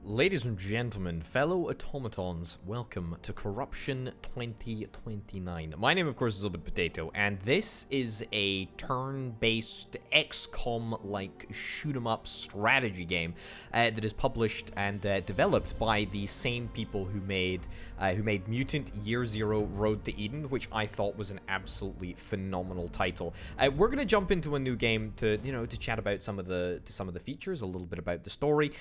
Ladies and gentlemen, fellow automatons, welcome to Corruption 2029. My name, of course, is Little Potato, and this is a turn-based XCOM-like shoot-'em-up strategy game that is published and developed by the same people who made Mutant Year Zero: Road to Eden, which I thought was an absolutely phenomenal title. We're gonna jump into a new game to chat about some of the features, a little bit about the story.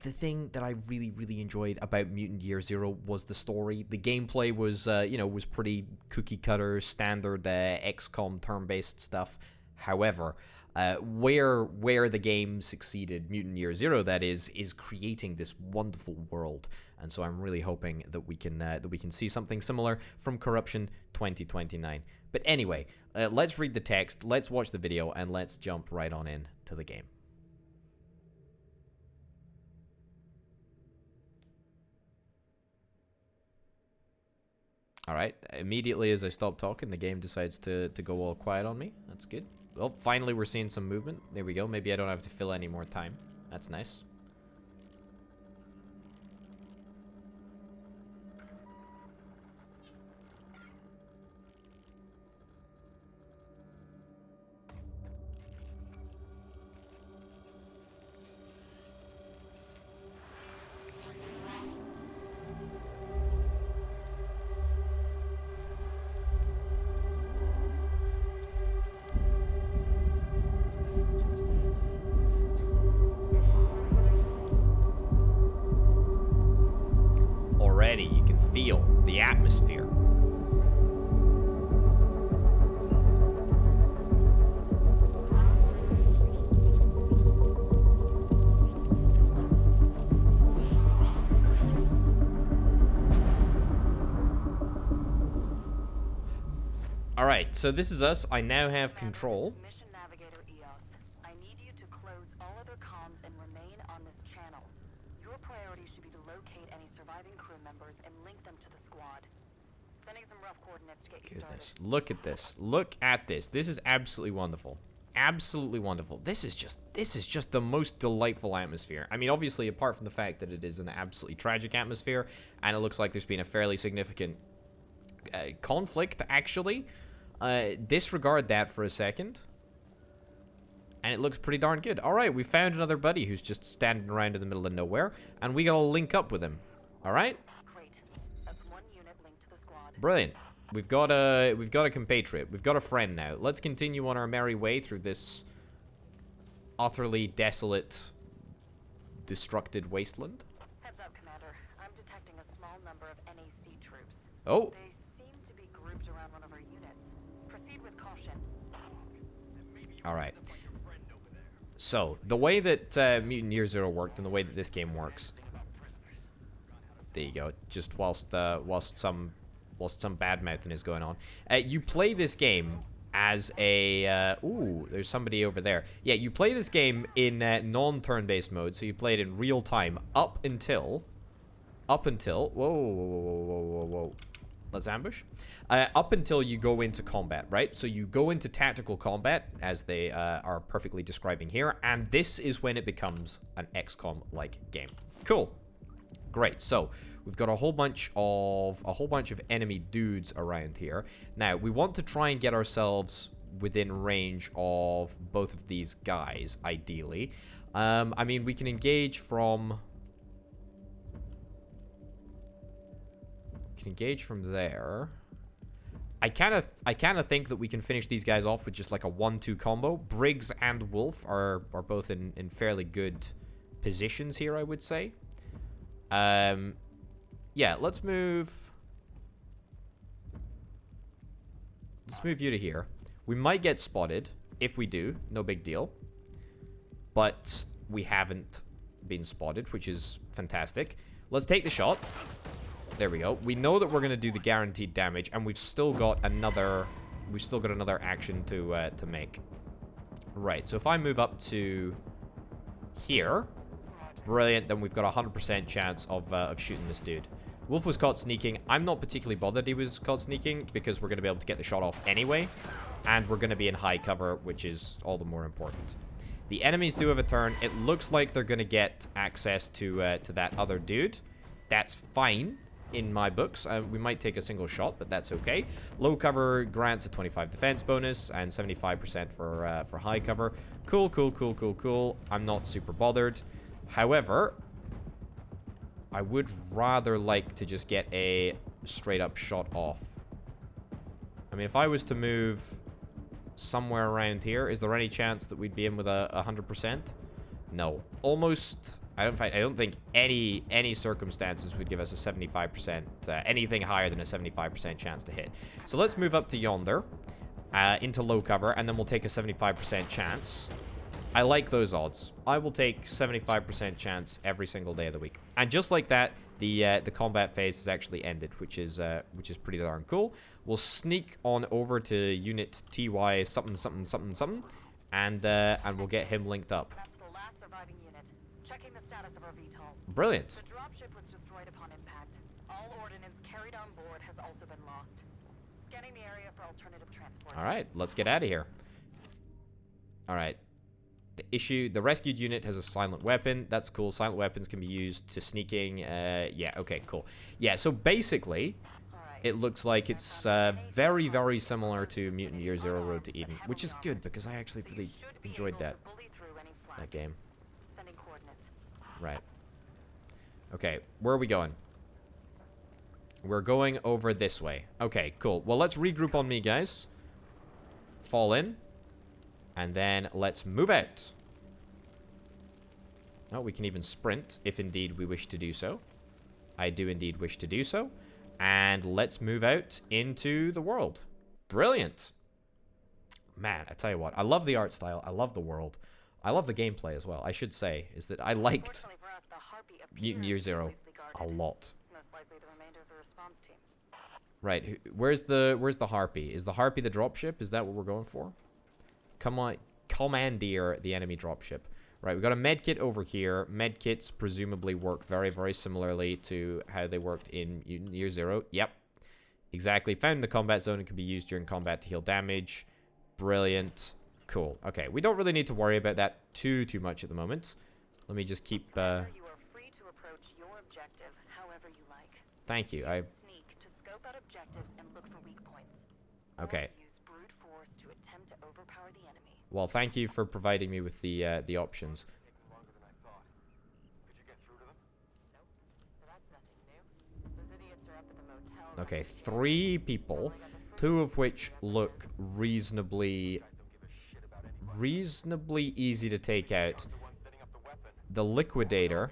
The thing that I really enjoyed about Mutant Year Zero was the story. The gameplay was was pretty cookie cutter, standard XCOM turn-based stuff. However, where the game succeeded, Mutant Year Zero, that is creating this wonderful world. And so I'm really hoping that we can see something similar from Corruption 2029. But anyway, let's read the text, let's watch the video, and let's jump right on in to the game. Alright, immediately as I stop talking, the game decides to go all quiet on me. That's good. Well, finally we're seeing some movement. There we go. Maybe I don't have to fill any more time. That's nice. Already, you can feel the atmosphere. Alright, so this is us. I now have control. Mission Navigator EOS. I need you to close all other comms and remain on this channel. Your priority should be to locate any surviving crew members and link them to the squad. Sending some rough coordinates to get you Goodness, started. look at this. Look at this. This is absolutely wonderful. Absolutely wonderful. This is just the most delightful atmosphere. I mean, obviously, apart from the fact that it is an absolutely tragic atmosphere, and it looks like there's been a fairly significant conflict, actually. Disregard that for a second. And it looks pretty darn good. Alright, we found another buddy who's just standing around in the middle of nowhere, and we gotta link up with him. Alright? Great. That's one unit linked to the squad. Brilliant. We've got a compatriot. We've got a friend now. Let's continue on our merry way through this utterly desolate, destructed wasteland. Heads up, Commander. I'm detecting a small number of NAC troops. Oh, They seem to be grouped around one of our units. Proceed with caution. alright. So, the way that Mutant Year Zero worked and the way that this game works. There you go. Just whilst some bad mouthing is going on. You play this game as a ooh, there's somebody over there. Yeah, you play this game in non-turn-based mode, so you play it in real time up until whoa. Let's ambush. Up until you go into combat, right? So you go into tactical combat, as they are perfectly describing here, and this is when it becomes an XCOM-like game. Cool. Great. So we've got a whole bunch of enemy dudes around here. Now we want to try and get ourselves within range of both of these guys, ideally. I mean, we can engage from. Can engage from there. I kind of think that we can finish these guys off with just like a 1-2 combo. Briggs and Wolf are both in fairly good positions here, I would say. Yeah, let's move you to here. We might get spotted. If we do, no big deal. But we haven't been spotted, which is fantastic. Let's take the shot. There we go. We know that we're going to do the guaranteed damage, and we've still got another action to make. Right, so if I move up to here, brilliant, then we've got a 100% chance of shooting this dude. Wolf was caught sneaking. I'm not particularly bothered he was caught sneaking, because we're going to be able to get the shot off anyway, and we're going to be in high cover, which is all the more important. The enemies do have a turn. It looks like they're going to get access to that other dude. That's fine in my books. We might take a single shot, but that's okay. Low cover grants a 25 defense bonus and 75% for high cover. Cool, cool, cool, cool, cool. I'm not super bothered. However, I would rather like to just get a straight up shot off. I mean, if I was to move somewhere around here, is there any chance that we'd be in with a 100%? No. Almost. I don't think any circumstances would give us a 75%, anything higher than a 75% chance to hit. So let's move up to yonder, into low cover, and then we'll take a 75% chance. I like those odds. I will take 75% chance every single day of the week. And just like that, the combat phase has actually ended, which is pretty darn cool. We'll sneak on over to unit TY something something something something, and we'll get him linked up. That's the last surviving unit. Checking the status of our VTOL. Brilliant. The dropship was destroyed upon impact. All ordnance carried on board has also been lost. Scanning the area for alternative transport. All right, let's get out of here. All right. The rescued unit has a silent weapon. That's cool. Silent weapons can be used to sneaking. Yeah, okay, cool. Yeah, so basically, it looks like it's very, very similar to Mutant Year Zero Road to Eden, which is good because I actually really enjoyed that game. Right. Okay, where are we going? We're going over this way. Okay, cool. Well, let's regroup on me, guys. Fall in. And then let's move out. Oh, we can even sprint, if indeed we wish to do so. I do indeed wish to do so. And let's move out into the world. Brilliant. Man, I tell you what. I love the art style. I love the world. I love the gameplay as well. I should say, is that I liked Mutant Year Zero a lot. Most likely the remainder of the response team. Right. Where's the Harpy? Is the Harpy the dropship? Is that what we're going for? Come on, commandeer the enemy dropship. Right, we've got a medkit over here. Medkits presumably work very, very similarly to how they worked in Mutant Year Zero. Yep, exactly. Found in the combat zone and can be used during combat to heal damage. Brilliant. Cool. Okay, we don't really need to worry about that too much at the moment. Let me just keep... You are free to approach your objective however you like. Thank you. Sneak to scope out objectives and look for weak points. Okay. To attempt to overpower the enemy. Well, thank you for providing me with the options. Okay, 3 people, 2 of which look reasonably easy to take out. The Liquidator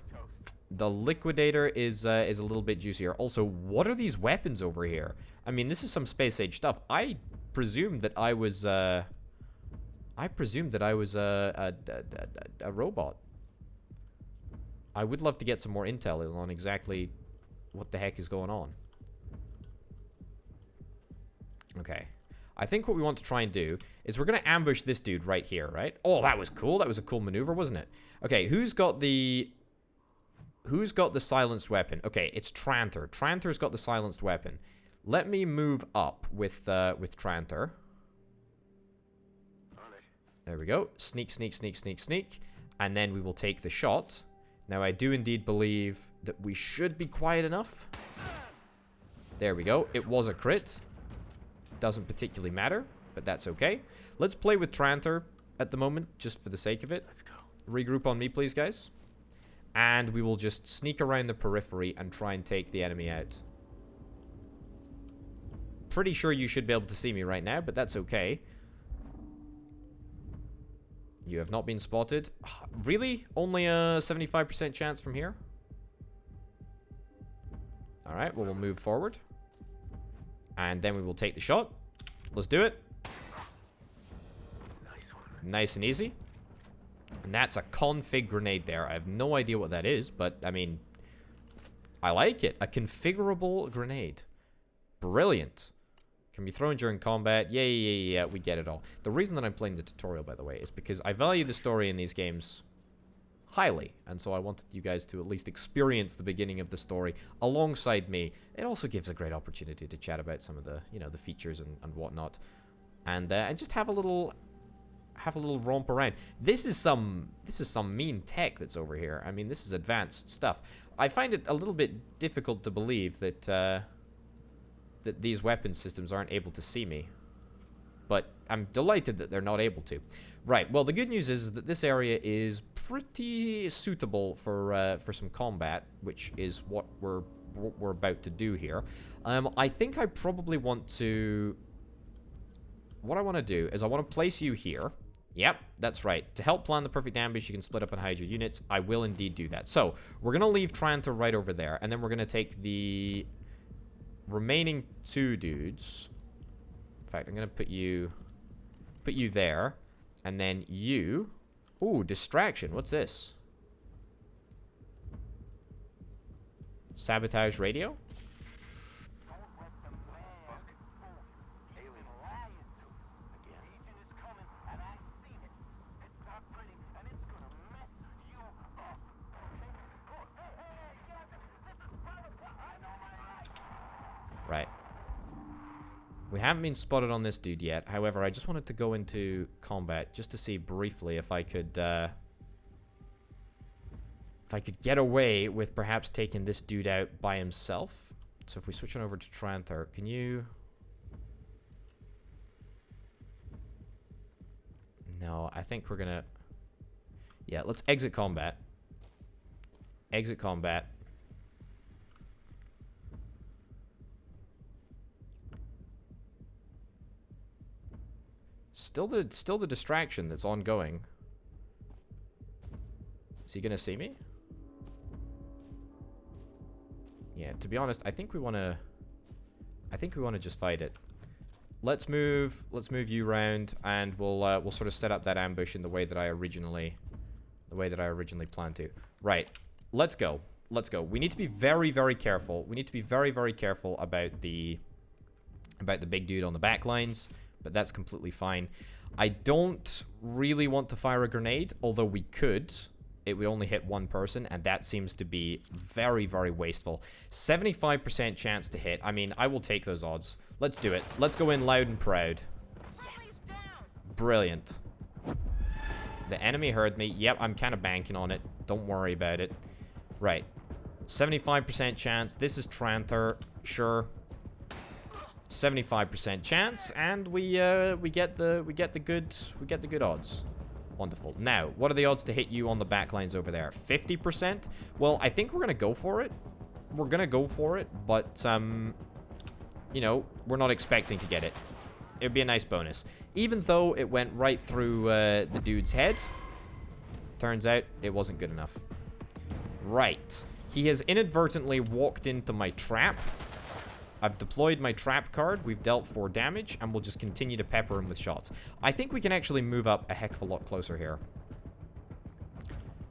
is a little bit juicier. Also, what are these weapons over here? I mean, this is some space age stuff. I presumed that I was a robot. I would love to get some more intel on exactly what the heck is going on. Okay. I think what we want to try and do is we're going to ambush this dude right here, right? Oh, that was cool. That was a cool maneuver, wasn't it? Okay, who's got the silenced weapon? Okay, it's Trantor. Trantor's got the silenced weapon. Let me move up with Trantor. There we go. Sneak, sneak, sneak, sneak, sneak. And then we will take the shot. Now, I do indeed believe that we should be quiet enough. There we go. It was a crit. Doesn't particularly matter, but that's okay. Let's play with Trantor at the moment, just for the sake of it. Let's go. Regroup on me, please, guys. And we will just sneak around the periphery and try and take the enemy out. Pretty sure you should be able to see me right now, but that's okay. You have not been spotted. Really? Only a 75% chance from here? Alright, well, we'll move forward. And then we will take the shot. Let's do it. Nice and easy. And that's a config grenade there. I have no idea what that is, but, I mean, I like it. A configurable grenade. Brilliant. Can be thrown during combat. Yeah, we get it all. The reason that I'm playing the tutorial, by the way, is because I value the story in these games highly. And so I wanted you guys to at least experience the beginning of the story alongside me. It also gives a great opportunity to chat about some of the, you know, the features and whatnot. And just have a little have a little romp around. This is some mean tech that's over here. I mean, this is advanced stuff. I find it a little bit difficult to believe that that these weapon systems aren't able to see me. But I'm delighted that they're not able to. Right, well, the good news is that this area is pretty suitable for some combat, which is what we're about to do here. I think I probably want to... What I want to do is I want to place you here. Yep, that's right. To help plan the perfect ambush, you can split up and hide your units. I will indeed do that. So, we're going to leave Trantor right over there, and then we're going to take the remaining 2 dudes. In fact, I'm going to put you there, and then you... Ooh, distraction. What's this? Sabotage radio? Right. We haven't been spotted on this dude yet. However, I just wanted to go into combat just to see briefly if I could get away with perhaps taking this dude out by himself. So if we switch on over to Trantor, can you... No, I think we're gonna... Yeah, let's exit combat. Exit combat. Still the distraction that's ongoing. Is he gonna see me? Yeah, to be honest, I think we wanna just fight it. Let's move you round, and we'll sort of set up that ambush in the way that I originally planned to. Right. Let's go. Let's go. We need to be very, very careful. We need to be very, very careful about the big dude on the back lines. But that's completely fine. I don't really want to fire a grenade, although we could. It would only hit 1 person, and that seems to be very, very wasteful. 75% chance to hit. I mean, I will take those odds. Let's do it. Let's go in loud and proud. Brilliant. The enemy heard me. Yep, I'm kind of banking on it. Don't worry about it. Right. 75% chance. This is Trantor. Sure. 75% chance, and we get the good odds. Wonderful. Now, what are the odds to hit you on the back lines over there? 50%? Well, I think we're gonna go for it. We're gonna go for it, but you know, we're not expecting to get it. It'd be a nice bonus. Even though it went right through the dude's head, turns out it wasn't good enough. Right. He has inadvertently walked into my trap. I've deployed my trap card, we've dealt 4 damage, and we'll just continue to pepper him with shots. I think we can actually move up a heck of a lot closer here.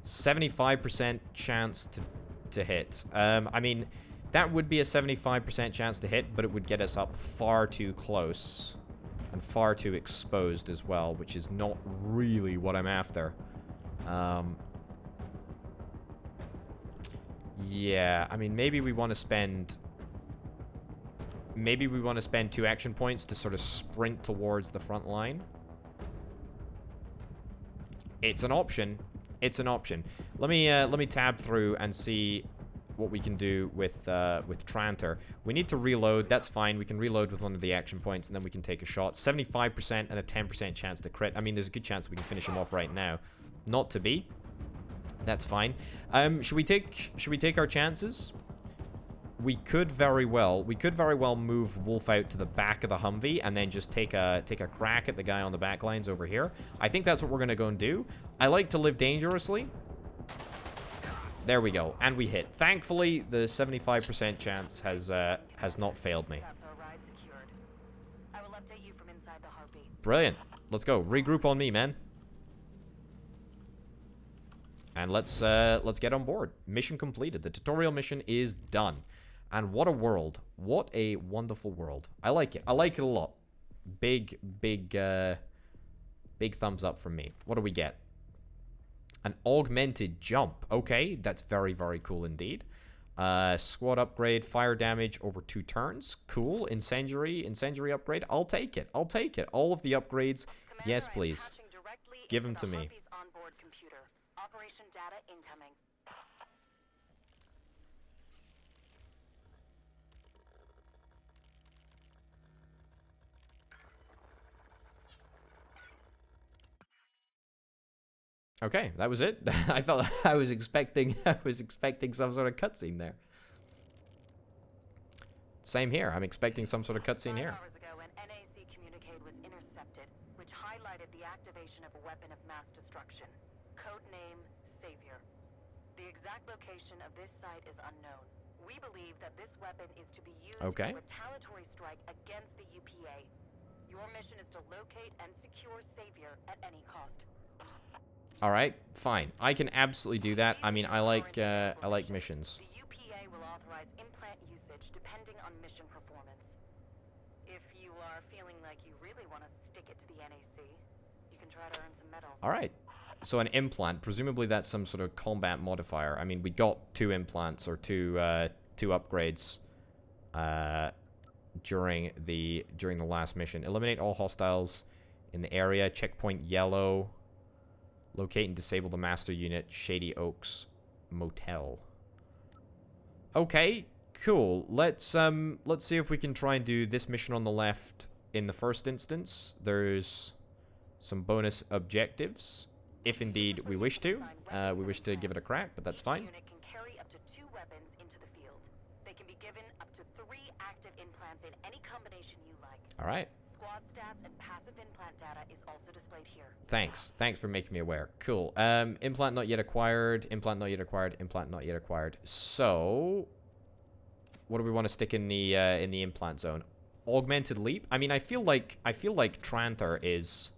75% chance to hit. I mean, that would be a 75% chance to hit, but it would get us up far too close. And far too exposed as well, which is not really what I'm after. Yeah, I mean, maybe we want to spend... Maybe we want to spend 2 action points to sort of sprint towards the front line. It's an option. It's an option. Let me tab through and see what we can do with Trantor. We need to reload. That's fine. We can reload with one of the action points, and then we can take a shot. 75% and a 10% chance to crit. I mean, there's a good chance we can finish him off right now. Not to be. That's fine. Should we take our chances? We could very well move Wolf out to the back of the Humvee and then just take a crack at the guy on the back lines over here. I think that's what we're gonna go and do. I like to live dangerously. There we go, and we hit. Thankfully, the 75% chance has not failed me. That's our ride secured. I will update you from inside the Harpy. Brilliant. Let's go. Regroup on me, man. And let's get on board. Mission completed. The tutorial mission is done. And what a world. What a wonderful world. I like it. I like it a lot. Big thumbs up from me. What do we get? An augmented jump. Okay, that's very, very cool indeed. Squad upgrade, fire damage over 2 turns. Cool. Incendiary upgrade. I'll take it. I'll take it. All of the upgrades. Commander, yes, please. Give them to me. Harpy's onboard computer. Operation data incoming. Okay, that was it. I thought I was expecting some sort of cutscene there. Same here. I'm expecting some sort of cutscene here. 5 hours ago, an NAC communique was intercepted, which highlighted the activation of a weapon of mass destruction. Codename Savior. The exact location of this site is unknown. We believe that this weapon is to be used in a retaliatory strike against the UPA. Your mission is to locate and secure Savior at any cost. All right, fine. I can absolutely do that. I mean, I like missions. The UPA will authorize implant usage depending on mission performance. If you are feeling like you really want to stick it to the NAC, you can try to earn some medals. All right. So an implant, presumably that's some sort of combat modifier. I mean, we got 2 implants or two upgrades during the last mission. Eliminate all hostiles in the area. Checkpoint yellow. Locate and disable the master unit, Shady Oaks Motel. Okay, cool. Let's see if we can try and do this mission on the left in the first instance. There's some bonus objectives, if indeed we wish to. We wish to give it a crack, but that's fine. Each unit can carry up to 2 weapons into the field. They can be given up to 3 active implants in any combination you like. All right. Squad stats and passive implant data is also displayed here. Thanks. Thanks for making me aware. Cool. Implant not yet acquired. Implant not yet acquired. Implant not yet acquired. So, what do we want to stick in the implant zone? Augmented leap. I mean, I feel like Tranter is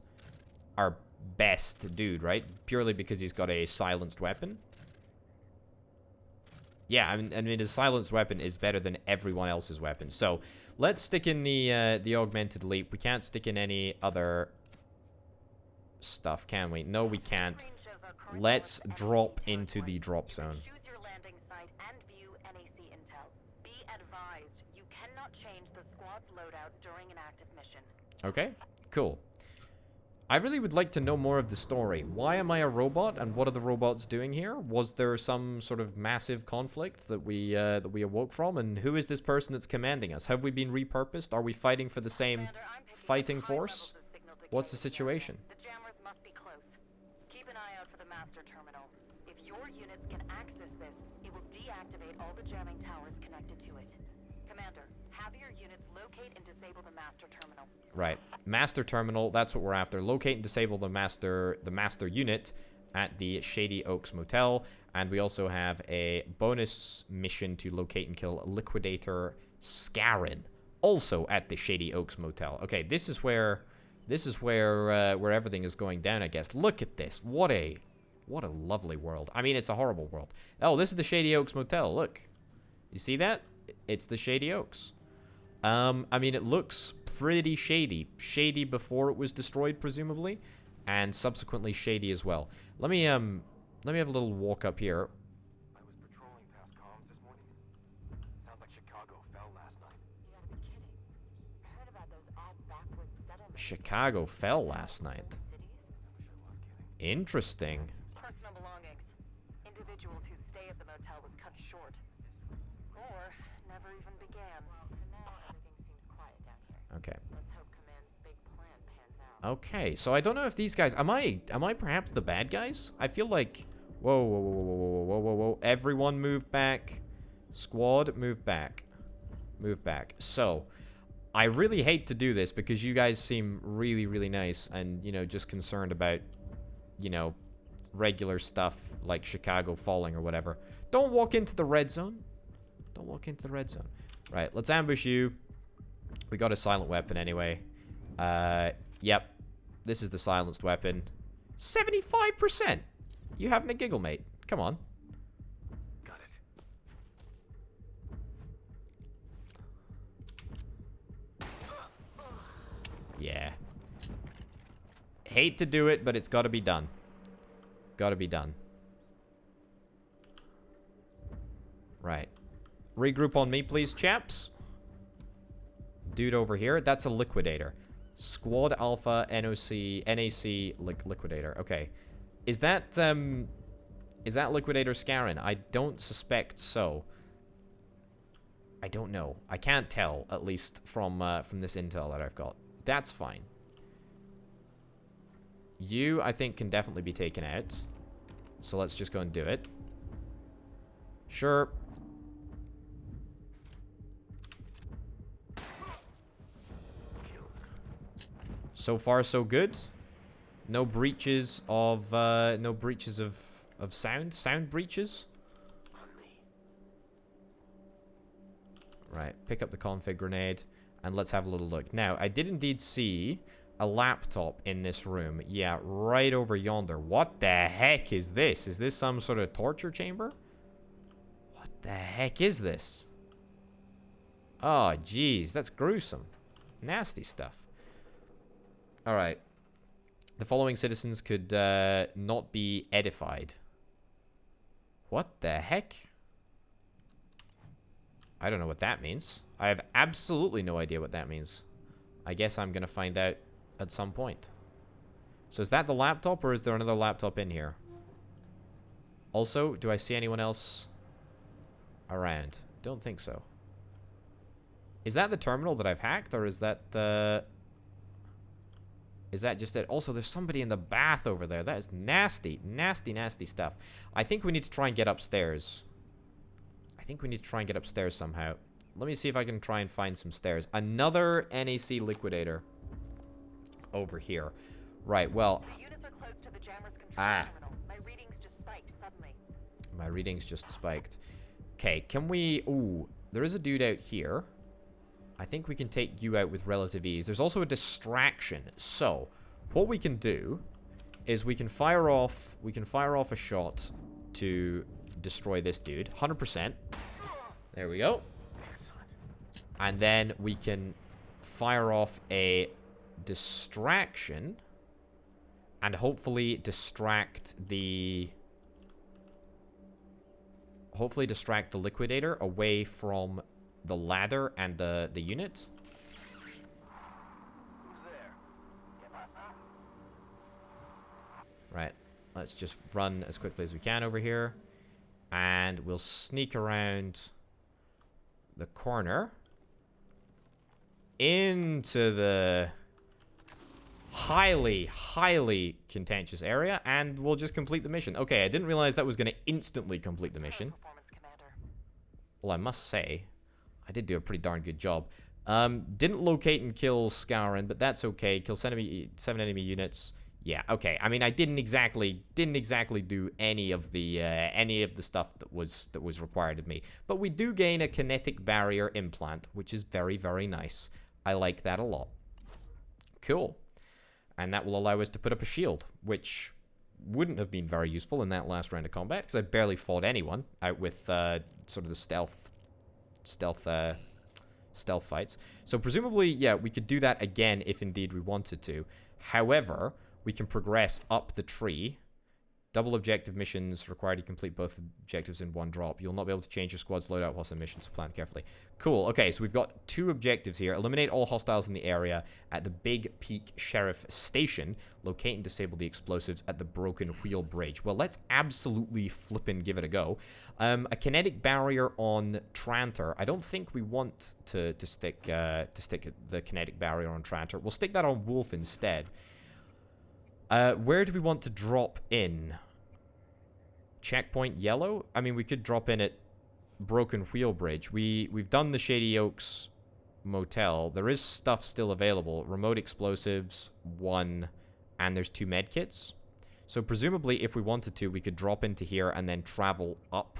our best dude, right? Purely because he's got a silenced weapon. Yeah, I mean, his silenced weapon is better than everyone else's weapon. So, let's stick in the augmented leap. We can't stick in any other stuff, can we? No, we can't. Let's drop into the drop zone. Choose your landing site and view NAC intel. Be advised, you cannot change the squad's loadout during an active mission. Okay, cool. I really would like to know more of the story. Why am I a robot, and what are the robots doing here? Was there some sort of massive conflict that we awoke from, and who is this person that's commanding us? Have we been repurposed? Are we fighting for the same fighting force? What's the situation? The jammers must be close. Keep an eye out for the master terminal. If your units can access this, it will deactivate all the jamming towers connected to it. Commander, have your units locate and disable the master terminal. Right. Master terminal, that's what we're after. Locate and disable the master unit at the Shady Oaks Motel. And we also have a bonus mission to locate and kill Liquidator Scarin, also at the Shady Oaks Motel. Okay, this is where everything is going down, I guess. Look at this. What a lovely world. I mean, it's a horrible world. Oh, this is the Shady Oaks Motel. Look. You see that? It's the Shady Oaks. I mean, it looks pretty shady. Shady before it was destroyed, presumably, and subsequently shady as well. Let me have a little walk up here. I was patrolling past comms this morning. Sounds like Chicago fell last night. You gotta be kidding. I heard about those odd backwoods settlements. Chicago fell last night. Cities? I wish I was kidding. Interesting. Personal belongings. Individuals whose stay at the motel was cut short. Or never even began. Well, for now, everything seems quiet down here. Okay. Let's hope Command's big plan pans out. Okay, so I don't know if these guys... Am I perhaps the bad guys? I feel like... Whoa, whoa, whoa, whoa, whoa, whoa, whoa, whoa. Everyone move back. Squad, move back. Move back. So, I really hate to do this because you guys seem really, really nice and, you know, just concerned about, you know, regular stuff like Chicago falling or whatever. Don't walk into the red zone. Don't walk into the red zone. Right, let's ambush you. We got a silent weapon anyway. Yep. This is the silenced weapon. 75%! You having a giggle, mate? Come on. Got it. Yeah. Hate to do it, but it's got to be done. Got to be done. Right. Regroup on me, please, chaps. Dude over here. That's a liquidator. Squad Alpha NOC NAC Liquidator. Okay. Is that Liquidator Scarin? I don't suspect so. I don't know. I can't tell, at least from this intel that I've got. That's fine. You, I think, can definitely be taken out. So let's just go and do it. Sure. So far, so good. No breaches of sound. Sound breaches. Right. Pick up the config grenade and let's have a little look. Now, I did indeed see a laptop in this room. Yeah, right over yonder. What the heck is this? Is this some sort of torture chamber? What the heck is this? Oh, jeez, that's gruesome. Nasty stuff. Alright. The following citizens could not be edified. What the heck? I don't know what that means. I have absolutely no idea what that means. I guess I'm going to find out at some point. So is that the laptop, or is there another laptop in here? Also, do I see anyone else around? Don't think so. Is that the terminal that I've hacked, or is that just it? Also, there's somebody in the bath over there. That is nasty, nasty, nasty stuff. I think we need to try and get upstairs. Somehow. Let me see if I can try and find some stairs. Another NAC Liquidator over here. Right, well. The units are close to the jammer's control terminal. My readings just spiked suddenly. My readings just spiked. Okay, can we... Ooh, there is a dude out here. I think we can take you out with relative ease. There's also a distraction. So, what we can do is we can fire off a shot to destroy this dude. 100%. There we go. And then we can fire off a distraction and hopefully distract the Liquidator away from the ladder and the unit. Right. Let's just run as quickly as we can over here. And we'll sneak around the corner into the highly, highly contentious area, and we'll just complete the mission. Okay, I didn't realize that was going to instantly complete the mission. Well, I must say, I did do a pretty darn good job. Didn't locate and kill Scourin, but that's okay. Kill 7 enemy units. Yeah, okay. I mean, I didn't exactly do any of the stuff that was required of me. But we do gain a kinetic barrier implant, which is very, very nice. I like that a lot. Cool. And that will allow us to put up a shield, which wouldn't have been very useful in that last round of combat, because I barely fought anyone out with sort of the stealth fights. So presumably, yeah, we could do that again if indeed we wanted to. However, we can progress up the tree. Double objective missions require you complete both objectives in one drop. You'll not be able to change your squad's loadout whilst in missions, so plan carefully. Cool. Okay, so we've got 2 objectives here. Eliminate all hostiles in the area at the Big Peak Sheriff Station. Locate and disable the explosives at the Broken Wheel Bridge. Well, let's absolutely flippin' give it a go. A kinetic barrier on Trantor. I don't think we want to stick the kinetic barrier on Trantor. We'll stick that on Wolf instead. Where do we want to drop in? Checkpoint Yellow? I mean, we could drop in at Broken Wheel Bridge. We've done the Shady Oaks Motel. There is stuff still available. Remote explosives, 1, and there's 2 medkits. So presumably, if we wanted to, we could drop into here and then travel up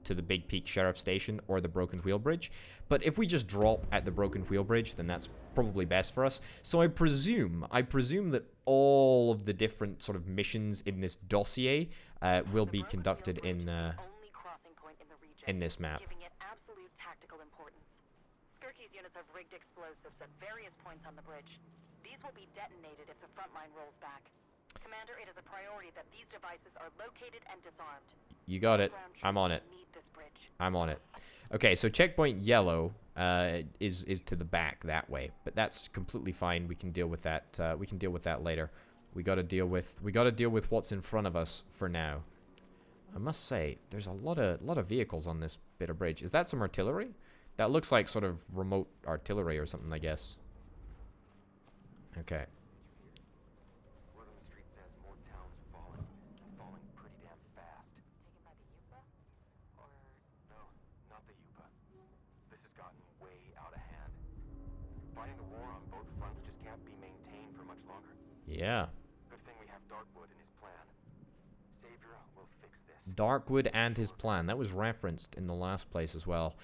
to the Big Peak Sheriff Station or the Broken Wheel Bridge. But if we just drop at the Broken Wheel Bridge, then that's probably best for us. So I presume that all of the different sort of missions in this dossier will be conducted in this map. Giving it absolute tactical importance. Skirky's units have rigged explosives at various points on the bridge. These will be detonated if the front line rolls back. Commander, it is a priority that these devices are located and disarmed. You got it. I'm on it. I'm on it. Okay, so checkpoint Yellow. is to the back that way. But that's completely fine. We can deal with that. We can deal with that later. We gotta deal with what's in front of us for now. I must say, there's a lot of vehicles on this bit of bridge. Is that some artillery? That looks like sort of remote artillery or something, I guess. Okay. Word on the street says more towns are falling. Falling pretty damn fast. Taken by the Yupa? Or... No, not the Yupa. This has gotten way out of hand. Fighting the war on both fronts just can't be maintained for much longer. Yeah. Good thing we have Darkwood and his plan. Savior will fix this. Darkwood and his plan. That was referenced in the last place as well.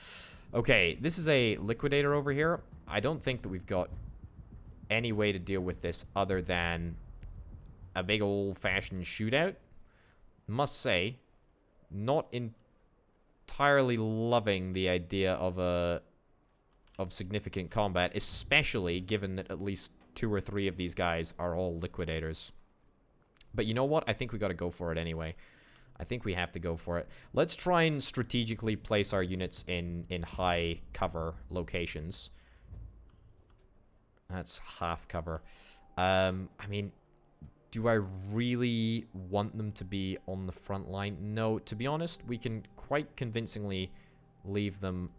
Okay, this is a liquidator over here. I don't think that we've got any way to deal with this other than a big old-fashioned shootout. Must say, not entirely loving the idea of significant combat, especially given that at least 2 or 3 of these guys are all liquidators. But you know what? I think we got to go for it anyway. I think we have to go for it. Let's try and strategically place our units in high cover locations. That's half cover. I mean, do I really want them to be on the front line? No, to be honest, we can quite convincingly leave them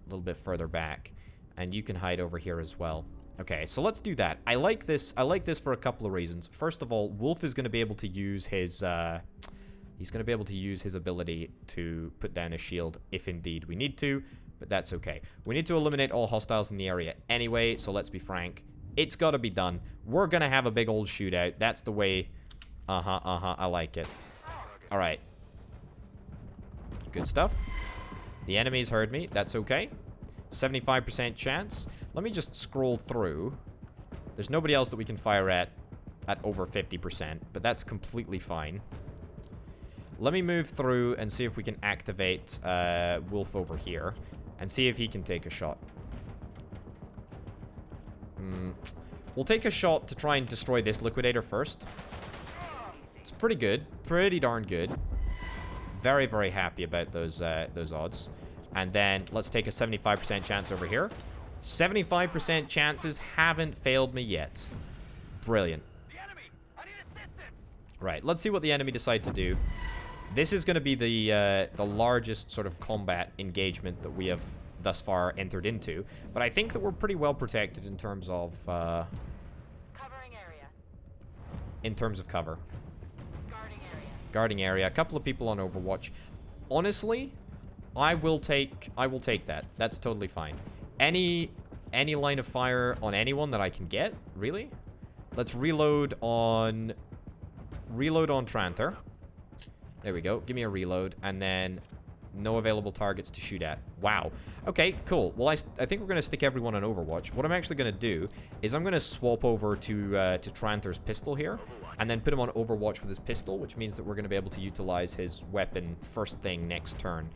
a little bit further back. And you can hide over here as well. Okay, so let's do that. I like this for a couple of reasons. First of all, Wolf is going to be able to use his he's going to be able to use his ability to put down a shield if indeed we need to, but that's okay. We need to eliminate all hostiles in the area anyway, so let's be frank. It's got to be done. We're going to have a big old shootout. That's the way. I like it. All right. Good stuff. The enemies heard me. That's okay. 75% chance. Let me just scroll through. There's nobody else that we can fire at over 50%, but that's completely fine. Let me move through and see if we can activate Wolf over here and see if he can take a shot. We'll take a shot to try and destroy this liquidator first. It's pretty good. Pretty darn good. Very, very happy about those odds. And then let's take a 75% chance over here. 75% chances haven't failed me yet. Brilliant. The enemy! I need assistance! Right, let's see what the enemy decide to do. This is going to be the largest sort of combat engagement that we have thus far entered into. But I think that we're pretty well protected in terms of... Covering area. in terms of cover. Guarding area. Guarding area. A couple of people on Overwatch. Honestly... I will take that. That's totally fine. Any line of fire on anyone that I can get, really? Let's reload on Trantor. There we go. Give me a reload and then no available targets to shoot at. Wow. Okay, cool. Well, I think we're going to stick everyone on Overwatch. What I'm actually going to do is I'm going to swap over to Trantor's pistol here and then put him on Overwatch with his pistol, which means that we're going to be able to utilize his weapon first thing next turn.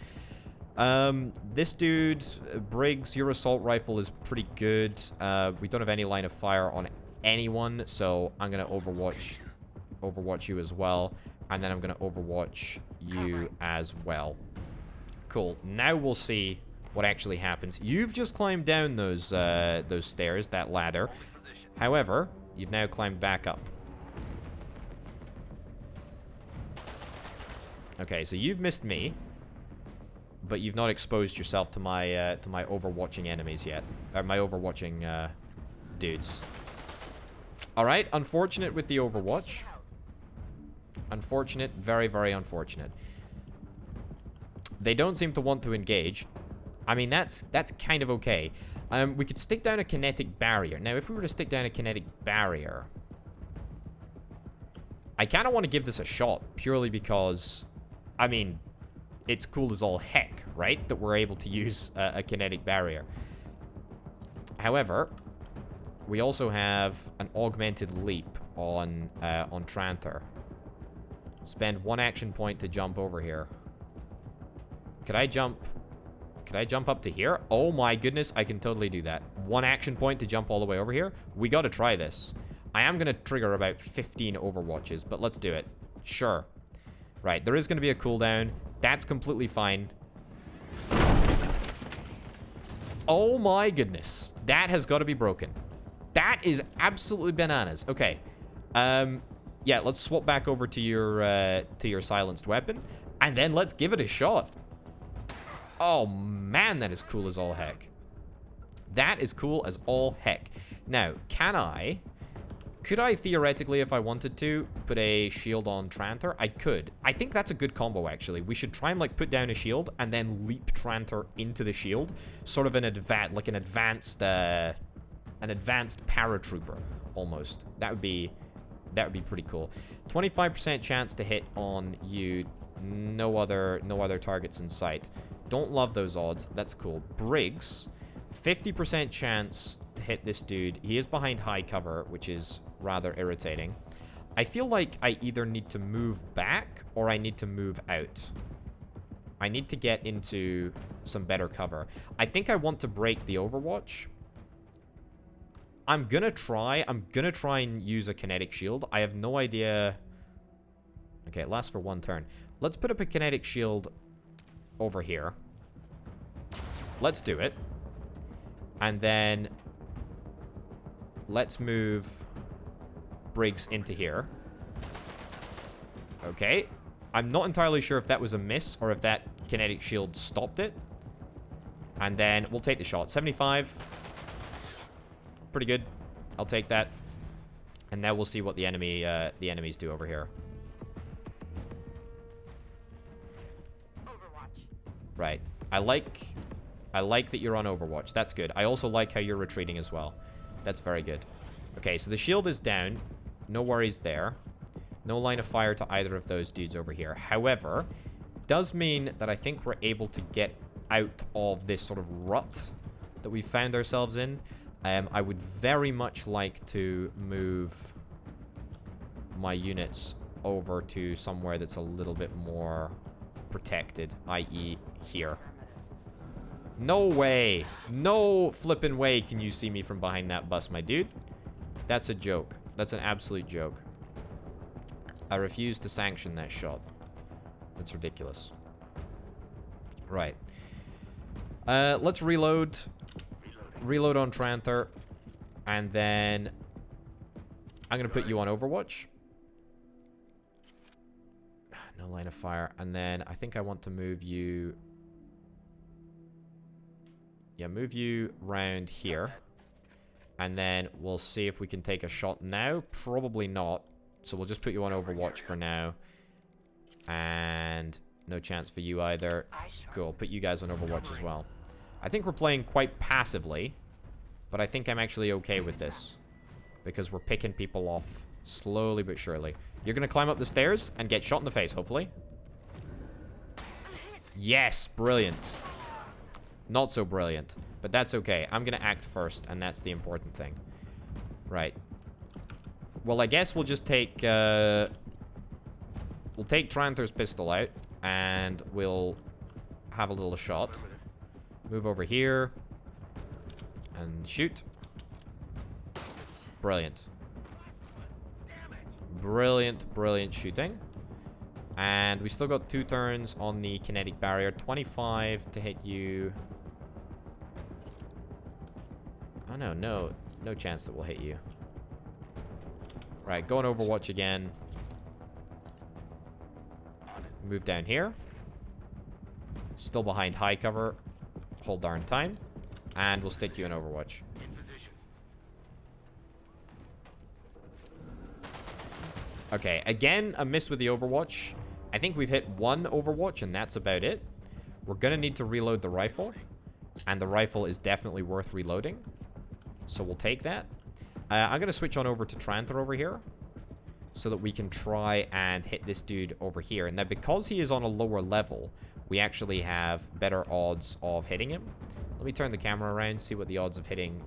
This dude, Briggs, your assault rifle is pretty good. We don't have any line of fire on anyone, so I'm gonna overwatch you as well, and then I'm gonna overwatch you as well. Cool. Now we'll see what actually happens. You've just climbed down those stairs, that ladder. However, you've now climbed back up. Okay, so you've missed me. But you've not exposed yourself to my overwatching enemies yet. Or my overwatching dudes. Alright, unfortunate with the overwatch. Unfortunate, very, very unfortunate. They don't seem to want to engage. I mean, that's kind of okay. We could stick down a kinetic barrier. Now, if we were to stick down a kinetic barrier... I kind of want to give this a shot, purely because... I mean... It's cool as all heck, right? That we're able to use a kinetic barrier. However, we also have an augmented leap on Trantor. Spend 1 action point to jump over here. Could I jump up to here? Oh my goodness, I can totally do that. 1 action point to jump all the way over here. We got to try this. I am going to trigger about 15 overwatches, but let's do it. Sure. Right, there is going to be a cooldown. That's completely fine. Oh my goodness. That has got to be broken. That is absolutely bananas. Okay. Yeah, let's swap back over to your silenced weapon. And then let's give it a shot. Oh man, that is cool as all heck. That is cool as all heck. Now, could I theoretically, if I wanted to, put a shield on Trantor? I could. I think that's a good combo, actually. We should try and, like, put down a shield and then leap Trantor into the shield. Sort of an advanced paratrooper, almost. That would be pretty cool. 25% chance to hit on you. No other targets in sight. Don't love those odds. That's cool. Briggs, 50% chance to hit this dude. He is behind high cover, which is rather irritating. I feel like I either need to move back or I need to move out. I need to get into some better cover. I think I want to break the Overwatch. I'm gonna try and use a kinetic shield. I have no idea. Okay, it lasts for 1 turn. Let's put up a kinetic shield over here. Let's do it. And then let's move Briggs into here. Okay. I'm not entirely sure if that was a miss or if that kinetic shield stopped it. And then we'll take the shot. 75. Pretty good. I'll take that. And now we'll see what the enemies do over here. Overwatch. Right. I like that you're on Overwatch. That's good. I also like how you're retreating as well. That's very good. Okay, so the shield is down. No worries there. No line of fire to either of those dudes over here. However, does mean that I think we're able to get out of this sort of rut that we found ourselves in. I would very much like to move my units over to somewhere that's a little bit more protected, i.e. here. No way. No flippin' way can you see me from behind that bus, my dude. That's a joke. That's an absolute joke. I refuse to sanction that shot. That's ridiculous. Right. Let's reload. Reload on Trantor. And then I'm going to put you on Overwatch. No line of fire. And then I think I want to move you... Yeah, move you round here. And then we'll see if we can take a shot now. Probably not. So we'll just put you on Overwatch for now. And no chance for you either. Cool. Put you guys on Overwatch as well. I think we're playing quite passively. But I think I'm actually okay with this. Because we're picking people off slowly but surely. You're going to climb up the stairs and get shot in the face, hopefully. Yes, brilliant. Not so brilliant, but that's okay. I'm gonna act first, and that's the important thing. Right. Well, I guess we'll just take, we'll take Trantor's pistol out, and we'll have a little shot. Move over here, and shoot. Brilliant. Brilliant, brilliant shooting. And we still got 2 turns on the kinetic barrier. 25 to hit you. Oh, no chance that we'll hit you. Right, go on Overwatch again. Move down here. Still behind high cover. Whole darn time. And we'll stick you in Overwatch. Okay, again, a miss with the Overwatch. I think we've hit 1 Overwatch, and that's about it. We're gonna need to reload the rifle. And the rifle is definitely worth reloading. So we'll take that. I'm going to switch on over to Trantor over here. So that we can try and hit this dude over here. And now because he is on a lower level, we actually have better odds of hitting him. Let me turn the camera around, see what the odds of hitting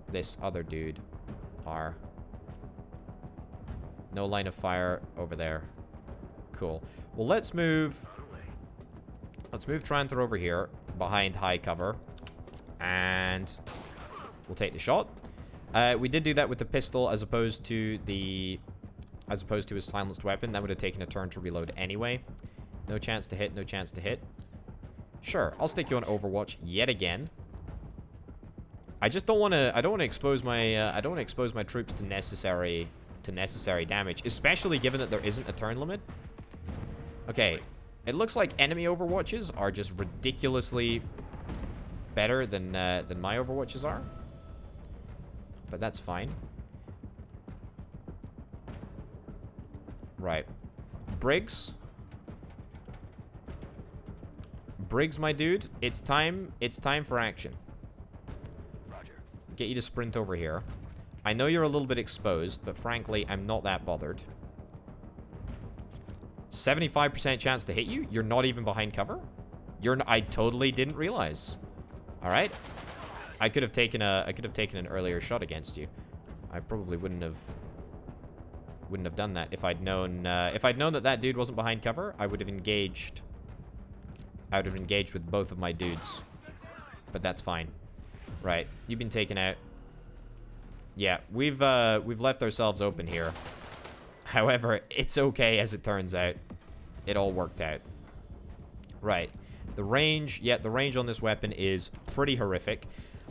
this other dude are. No line of fire over there. Cool. Well, let's move Trantor over here behind high cover. And we'll take the shot. We did do that with the pistol as opposed to his silenced weapon. That would have taken a turn to reload anyway. No chance to hit, no chance to hit. Sure, I'll stick you on Overwatch yet again. I just don't want to. I don't want to expose my. I don't want to expose my troops to necessary damage, especially given that there isn't a turn limit. Okay, it looks like enemy Overwatches are just ridiculously better than my Overwatches are, but that's fine. Right, Briggs. Briggs, my dude, it's time for action. Roger. Get you to sprint over here. I know you're a little bit exposed, but frankly, I'm not that bothered. 75% chance to hit you? You're not even behind cover? I totally didn't realize. All right. I could have taken an earlier shot against you. I probably wouldn't have done that if I'd known that dude wasn't behind cover. I would have engaged with both of my dudes. But that's fine. Right, you've been taken out. Yeah, we've left ourselves open here. However, it's okay as it turns out. It all worked out. Right. The range on this weapon is pretty horrific.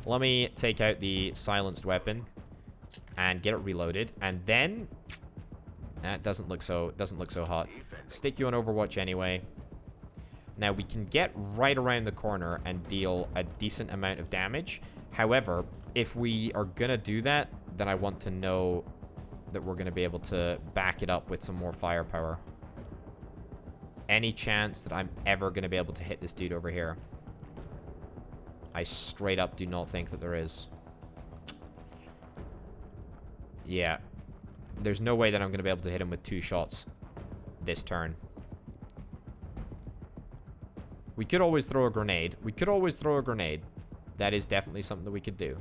Let me take out the silenced weapon and get it reloaded, and then that doesn't look so hot. Stick you on Overwatch anyway. Now we can get right around the corner and deal a decent amount of damage. However, if we are gonna do that, then I want to know that we're gonna be able to back it up with some more firepower. Any chance that I'm ever gonna be able to hit this dude over here? I straight up do not think that there is. Yeah. There's no way that I'm gonna be able to hit him with 2 shots this turn. We could always throw a grenade. That is definitely something that we could do.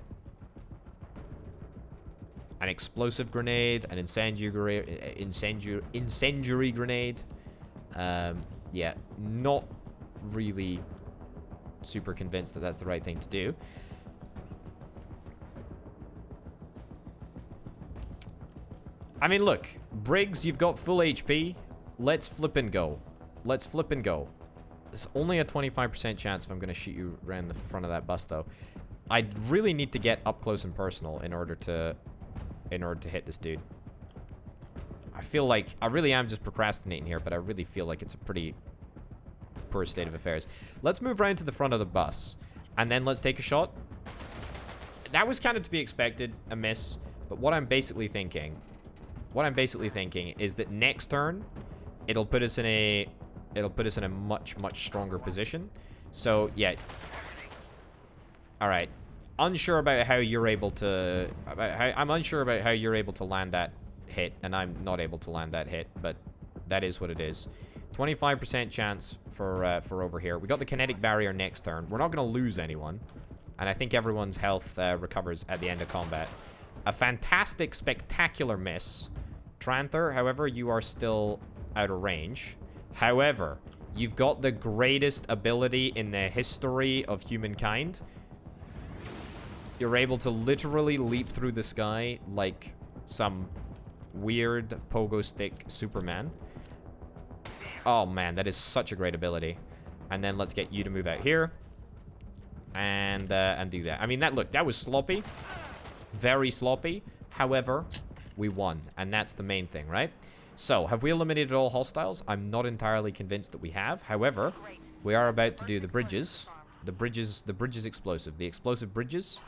An explosive grenade, an incendiary grenade. Yeah, not really super convinced that that's the right thing to do. I mean, look, Briggs, you've got full HP. Let's flip and go. There's only a 25% chance if I'm going to shoot you around the front of that bus, though. I really need to get up close and personal in order to hit this dude. I feel like I really am just procrastinating here, but I really feel like it's a pretty poor state of affairs. Let's move around to the front of the bus, and then let's take a shot. That was kind of to be expected, a miss. But what I'm basically thinking is that next turn, it'll put us in a much stronger position. So yeah. All right. Unsure about how you're able to. I'm unsure about how you're able to land that hit, and I'm not able to land that hit. But that is what it is. 25% chance for over here. We got the kinetic barrier next turn. We're not going to lose anyone, and I think everyone's health recovers at the end of combat. A fantastic, spectacular miss. Tranter, however, you are still out of range. However, you've got the greatest ability in the history of humankind. You're able to literally leap through the sky like some weird pogo stick Superman. Oh man, that is such a great ability. And then let's get you to move out here and do that. I mean, that was sloppy, very sloppy. However, we won, and that's the main thing, right? So, have we eliminated all hostiles? I'm not entirely convinced that we have. However, we are about to do the bridges. The bridges explosive. The explosive bridges.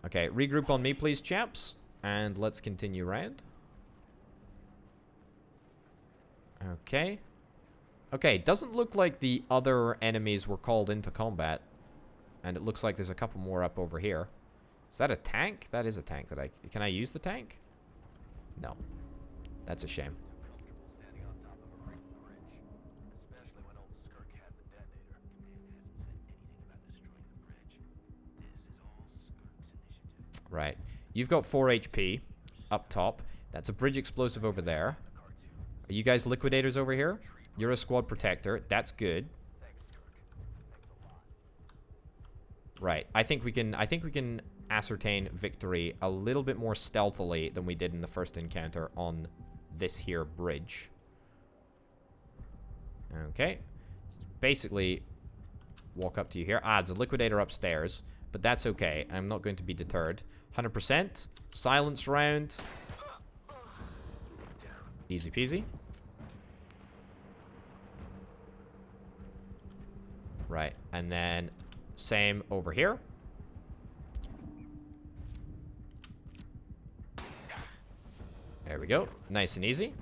Okay, regroup on me, please, chaps. And let's continue round. Okay. Okay, doesn't look like the other enemies were called into combat. And it looks like there's a couple more up over here. Is that a tank? That is a tank that can I use the tank? No. That's a shame. Standing on top of a bridge, especially when old Skirk has the detonator. Man hasn't said anything about destroying the bridge. This is all Skirk's initiative. Right. You've got 4 HP up top. That's a bridge explosive over there. Are you guys liquidators over here? You're a squad protector. That's good. Thanks, Skirk. Thanks a lot. Right. I think we can ascertain victory a little bit more stealthily than we did in the first encounter on this here bridge. Okay. Basically, walk up to you here. Ah, there's a liquidator upstairs. but that's okay. I'm not going to be deterred. 100%. Silence round. Easy peasy. Right, and then same over here. There we go. Nice and easy.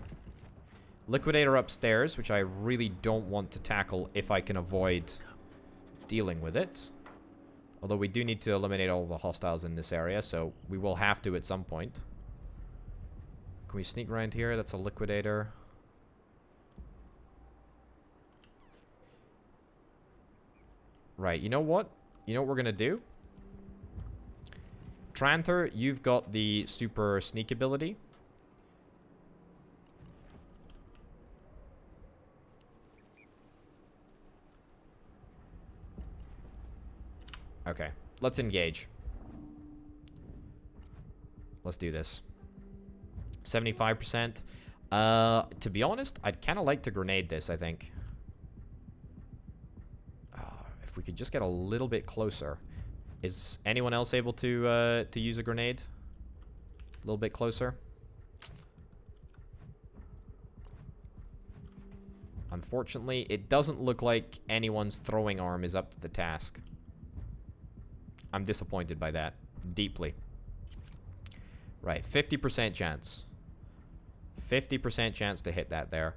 Liquidator upstairs, which I really don't want to tackle if I can avoid dealing with it. Although we do need to eliminate all the hostiles in this area, so we will have to at some point. Can we sneak around here? That's a liquidator. Right, you know what? You know what we're gonna do? Tranter, you've got the super sneak ability. Okay, let's engage. Let's do this. 75%. To be honest, I'd kind of like to grenade this, I think. If we could just get a little bit closer. Is anyone else able to use a grenade? A little bit closer. Unfortunately, it doesn't look like anyone's throwing arm is up to the task. I'm disappointed by that. Deeply. Right, 50% chance. 50% chance to hit that there.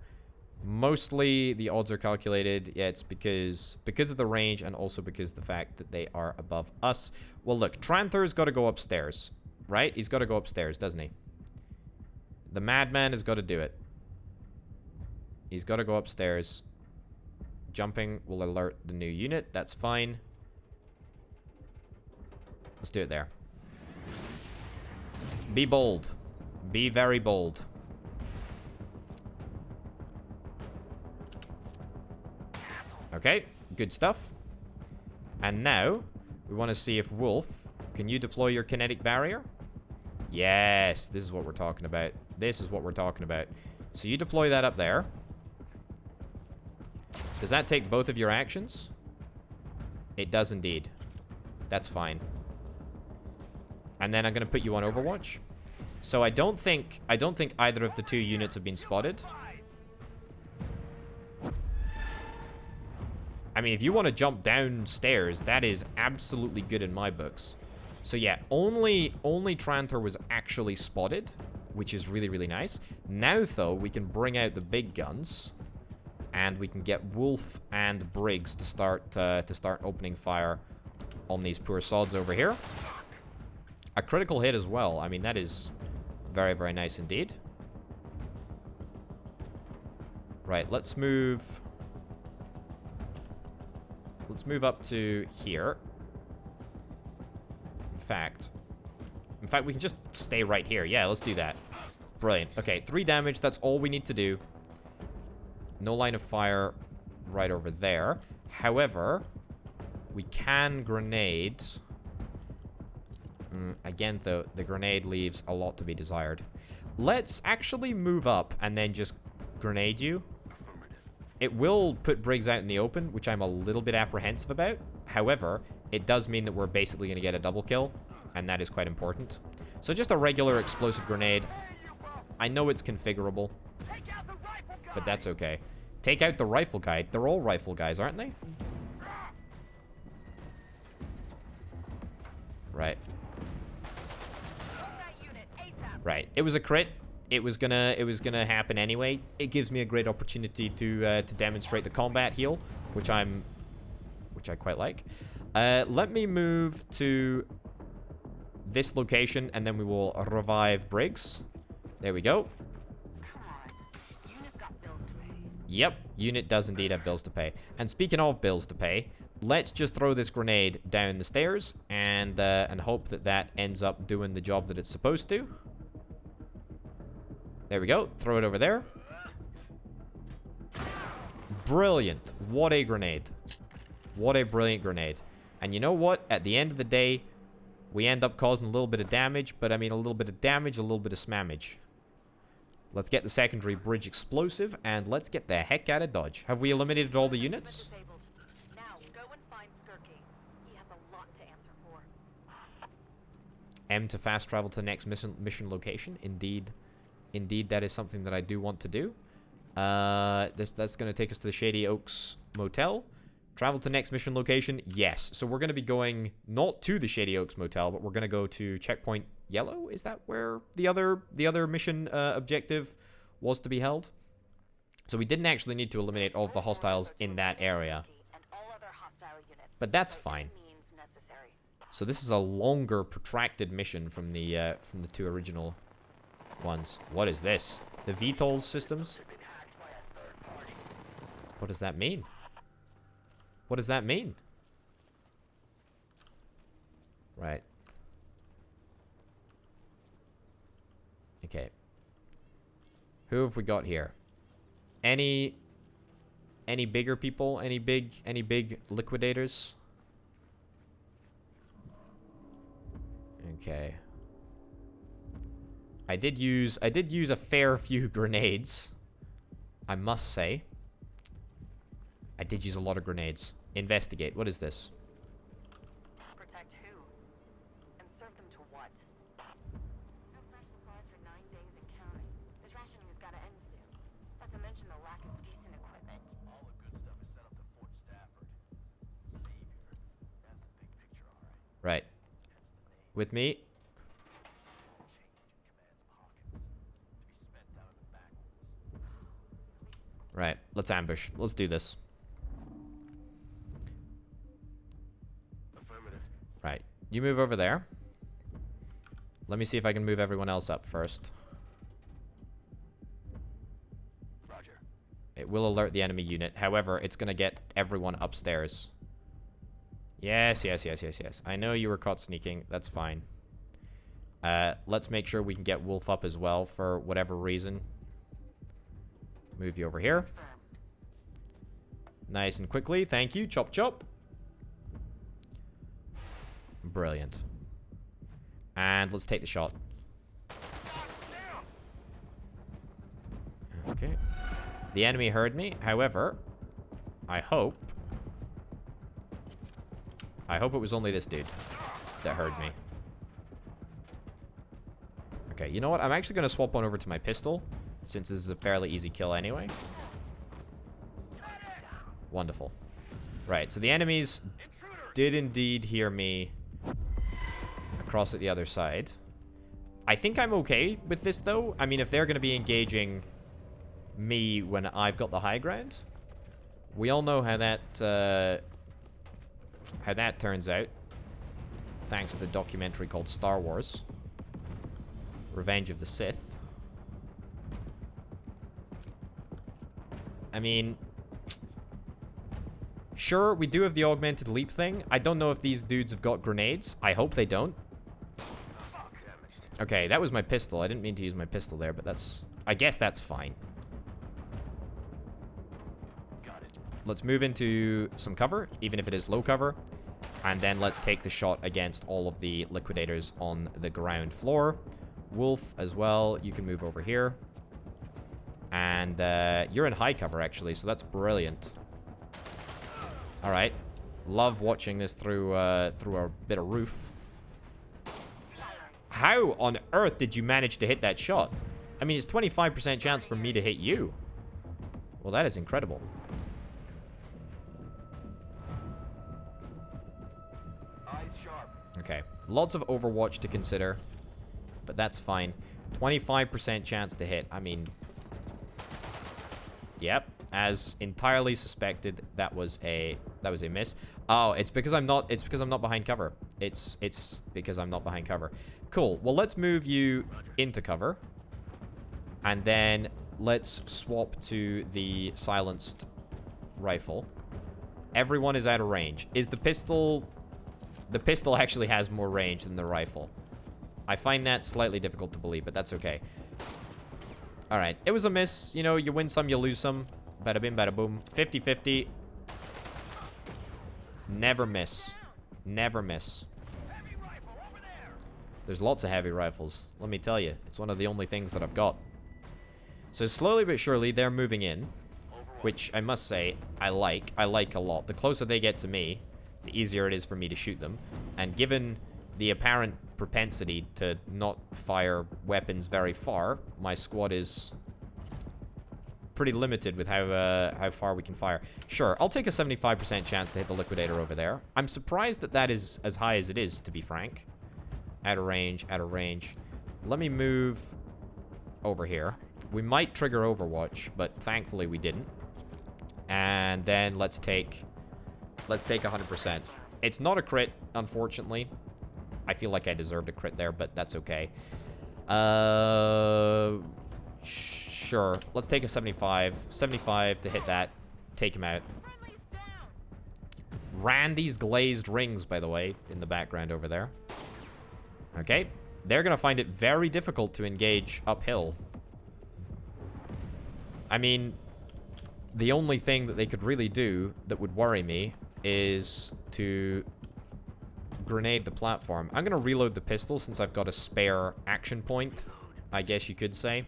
Mostly the odds are calculated. Yeah, it's because of the range and also because of the fact that they are above us. Well, look, Tranter's got to go upstairs, right? He's got to go upstairs, doesn't he? The madman has got to do it. He's got to go upstairs. Jumping will alert the new unit. That's fine. Let's do it there. Be bold. Be very bold. Okay, good stuff. And now, we want to see if Wolf, can you deploy your kinetic barrier? Yes, this is what we're talking about. This is what we're talking about. So you deploy that up there. Does that take both of your actions? It does indeed. That's fine. And then I'm going to put you on Overwatch. So I don't think either of the two units have been spotted. I mean, if you want to jump downstairs, that is absolutely good in my books. So yeah, only Tranter was actually spotted, which is really, really nice. Now, though, we can bring out the big guns, and we can get Wolf and Briggs to start opening fire on these poor sods over here. A critical hit as well. I mean, that is very, very nice indeed. Right, let's move... Let's move up to here. In fact, we can just stay right here. Yeah, let's do that. Brilliant. Okay, 3 damage. That's all we need to do. No line of fire right over there. However, we can grenade. Again, though, the grenade leaves a lot to be desired. Let's actually move up and then just grenade you. It will put Briggs out in the open, which I'm a little bit apprehensive about. However, it does mean that we're basically going to get a double kill, and that is quite important. So just a regular explosive grenade. I know it's configurable, but that's okay. Take out the rifle guy. They're all rifle guys, aren't they? Right. Right. It was a crit. It was gonna happen anyway. It gives me a great opportunity to demonstrate the combat heal, which I quite like. Let me move to this location, and then we will revive Briggs. There we go. Come on. Unit's got bills to pay. Yep, unit does indeed have bills to pay. And speaking of bills to pay, let's just throw this grenade down the stairs and hope that that ends up doing the job that it's supposed to. There we go. Throw it over there. Brilliant. What a grenade. What a brilliant grenade. And you know what? At the end of the day, we end up causing a little bit of damage, but I mean a little bit of damage, a little bit of smammage. Let's get the secondary bridge explosive, and let's get the heck out of Dodge. Have we eliminated all the units? Now, go and find Skirky. He has a lot to answer for. M to fast travel to the next mission location. Indeed, that is something that I do want to do. That's going to take us to the Shady Oaks Motel. Travel to next mission location. Yes. So we're going to be going not to the Shady Oaks Motel, but we're going to go to Checkpoint Yellow. Is that where the other mission objective was to be held? So we didn't actually need to eliminate all of the hostiles in that area. But that's fine. So this is a longer, protracted mission from the two original ones. What is this? The VTOL systems? What does that mean? What does that mean? Right. Okay. Who have we got here? Any bigger people? Any big liquidators? Okay. I did use a fair few grenades, I must say. I did use a lot of grenades. Investigate. What is this? Protect who? And serve them to what? No fresh supplies for 9 days and counting. This rationing has got to end soon. Not to mention the lack of decent equipment. All the good stuff is sent up to Fort Stafford. Savior. That's the big picture, all right. Right. With me. Right. Let's ambush. Let's do this. Right. You move over there. Let me see if I can move everyone else up first. Roger. It will alert the enemy unit. However, it's going to get everyone upstairs. Yes. I know you were caught sneaking. That's fine. Let's make sure we can get Wolf up as well for whatever reason. Move you over here. Nice and quickly. Thank you. Chop, chop. Brilliant. And let's take the shot. Okay. The enemy heard me. However, I hope it was only this dude that heard me. Okay, you know what? I'm actually going to swap on over to my pistol, since this is a fairly easy kill anyway. Wonderful. Right, so the enemies did indeed hear me across at the other side. I think I'm okay with this, though. I mean, if they're going to be engaging me when I've got the high ground, we all know how that turns out. Thanks to the documentary called Star Wars: Revenge of the Sith. I mean, sure, we do have the augmented leap thing. I don't know if these dudes have got grenades. I hope they don't. Okay, that was my pistol. I didn't mean to use my pistol there, but that's... I guess that's fine. Let's move into some cover, even if it is low cover. And then let's take the shot against all of the liquidators on the ground floor. Wolf as well. You can move over here. And you're in high cover, actually, so that's brilliant. Alright. Love watching this through a bit of roof. How on earth did you manage to hit that shot? I mean, it's 25% chance for me to hit you. Well, that is incredible. Eyes sharp. Okay. Lots of Overwatch to consider, but that's fine. 25% chance to hit. I mean... Yep, as entirely suspected, that was a miss. Oh, it's because I'm not behind cover. It's because I'm not behind cover. Cool. Well, let's move you into cover. And then let's swap to the silenced rifle. Everyone is out of range. Is the pistol... The pistol actually has more range than the rifle. I find that slightly difficult to believe, but that's okay. Alright, it was a miss. You know, you win some, you lose some. Bada bing, bada boom. 50-50. Never miss. Never miss. There's lots of heavy rifles. Let me tell you, it's one of the only things that I've got. So slowly but surely, they're moving in. Which, I must say, I like. I like a lot. The closer they get to me, the easier it is for me to shoot them. And given the apparent propensity to not fire weapons very far. My squad is pretty limited with how far we can fire. Sure, I'll take a 75% chance to hit the liquidator over there. I'm surprised that that is as high as it is, to be frank. Out of range, out of range. Let me move over here. We might trigger Overwatch, but thankfully we didn't. And then let's take 100%. It's not a crit, unfortunately. I feel like I deserved a crit there, but that's okay. Sure. Let's take a 75. 75 to hit that. Take him out. Randy's glazed rings, by the way, in the background over there. Okay. They're going to find it very difficult to engage uphill. I mean, the only thing that they could really do that would worry me is to grenade the platform. I'm going to reload the pistol since I've got a spare action point, I guess you could say.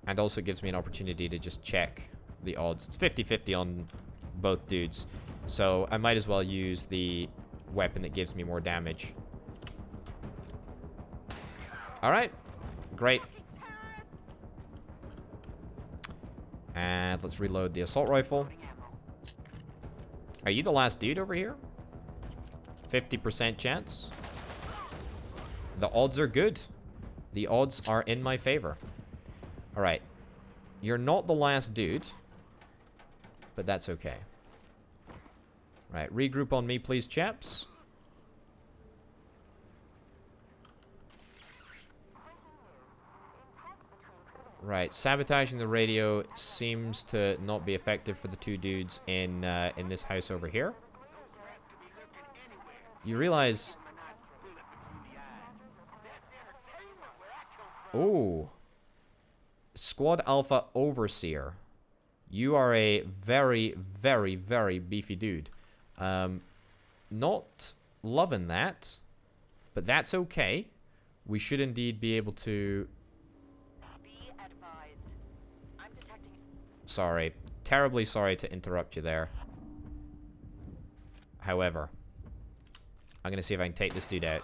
And also gives me an opportunity to just check the odds. It's 50-50 on both dudes. So I might as well use the weapon that gives me more damage. Alright. Great. And let's reload the assault rifle. Are you the last dude over here? 50% chance. The odds are good. The odds are in my favor. Alright. You're not the last dude. But that's okay. Right, regroup on me, please, chaps. Right, sabotaging the radio seems to not be effective for the two dudes in this house over here. You realize... Ooh. Squad Alpha Overseer. You are a very, very, very beefy dude. Not loving that, but that's okay. We should indeed be able to... Be advised. I'm detecting... Sorry. Terribly sorry to interrupt you there. However, I'm going to see if I can take this dude out.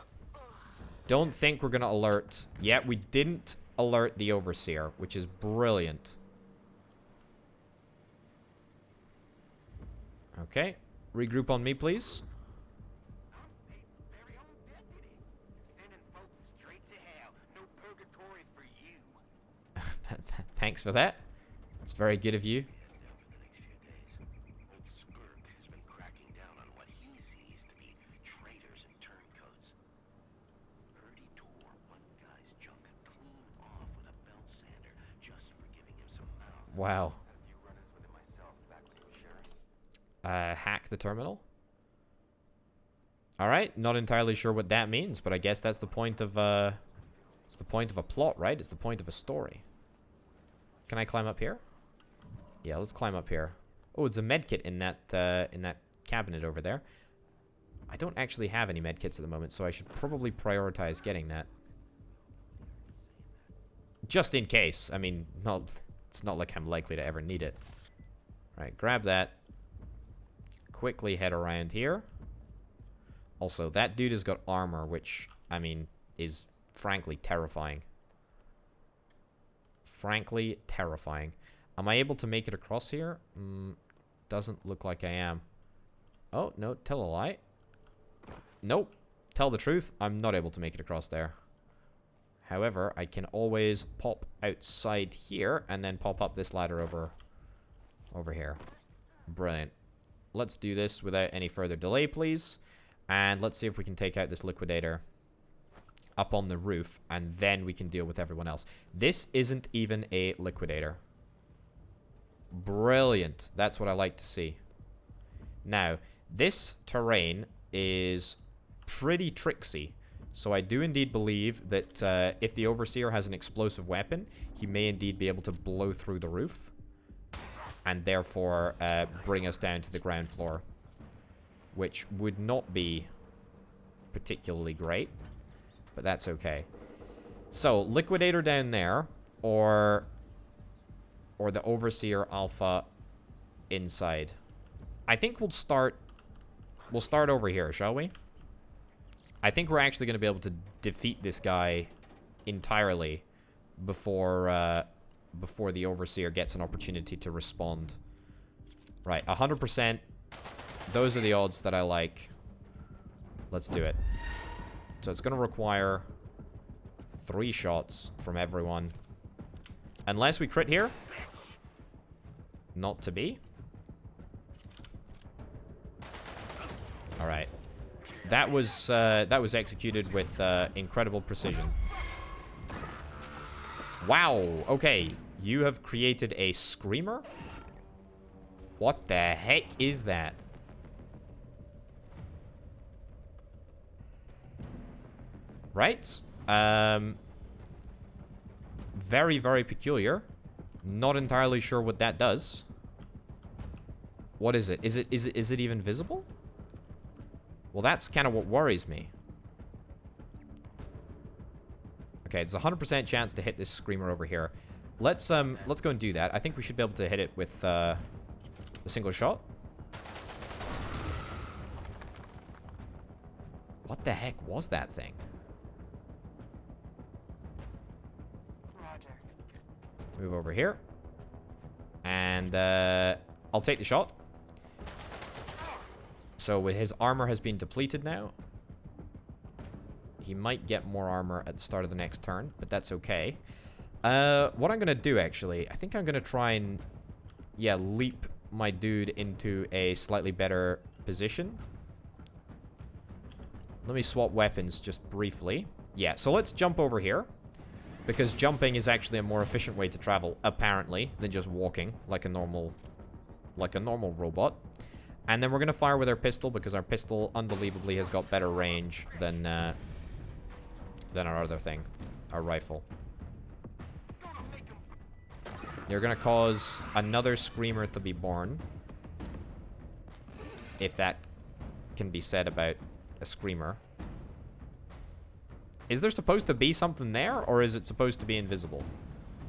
Don't think we're going to alert. Yeah, we didn't alert the Overseer, which is brilliant. Okay. Regroup on me, please. Thanks for that. It's very good of you. Wow. Hack the terminal. Alright, not entirely sure what that means, but I guess that's the point of, it's the point of a plot, right? It's the point of a story. Can I climb up here? Yeah, let's climb up here. Oh, it's a medkit in that cabinet over there. I don't actually have any medkits at the moment, so I should probably prioritize getting that. Just in case. I mean, it's not like I'm likely to ever need it. Alright, grab that. Quickly head around here. Also, that dude has got armor, which, I mean, is frankly terrifying. Frankly terrifying. Am I able to make it across here? Doesn't look like I am. Oh, no, tell a lie. Nope. Tell the truth, I'm not able to make it across there. However, I can always pop outside here and then pop up this ladder over here. Brilliant. Let's do this without any further delay, please. And let's see if we can take out this liquidator up on the roof, and then we can deal with everyone else. This isn't even a liquidator. Brilliant. That's what I like to see. Now, this terrain is pretty tricksy. So I do indeed believe that if the Overseer has an explosive weapon, he may indeed be able to blow through the roof. And therefore bring us down to the ground floor. Which would not be particularly great. But that's okay. So, Liquidator down there. Or the Overseer Alpha inside. I think we'll start over here, shall we? I think we're actually going to be able to defeat this guy entirely before before the Overseer gets an opportunity to respond. Right, 100%. Those are the odds that I like. Let's do it. So it's going to require 3 shots from everyone. Unless we crit here. Not to be. Alright. That was executed with incredible precision. Wow, okay. You have created a screamer? What the heck is that? Right? Very, very peculiar. Not entirely sure what that does. What is it? Is it even visible? Well, that's kind of what worries me. Okay, it's a 100% chance to hit this screamer over here. Let's go and do that. I think we should be able to hit it with a single shot. What the heck was that thing? Roger. Move over here. And I'll take the shot. So his armor has been depleted now. He might get more armor at the start of the next turn, but that's okay. What I'm going to do, actually, I think I'm going to try and, yeah, leap my dude into a slightly better position. Let me swap weapons just briefly. Yeah, so let's jump over here. Because jumping is actually a more efficient way to travel, apparently, than just walking like a normal robot. And then we're going to fire with our pistol, because our pistol, unbelievably, has got better range than our other thing, our rifle. You're going to cause another screamer to be born. If that can be said about a screamer. Is there supposed to be something there, or is it supposed to be invisible?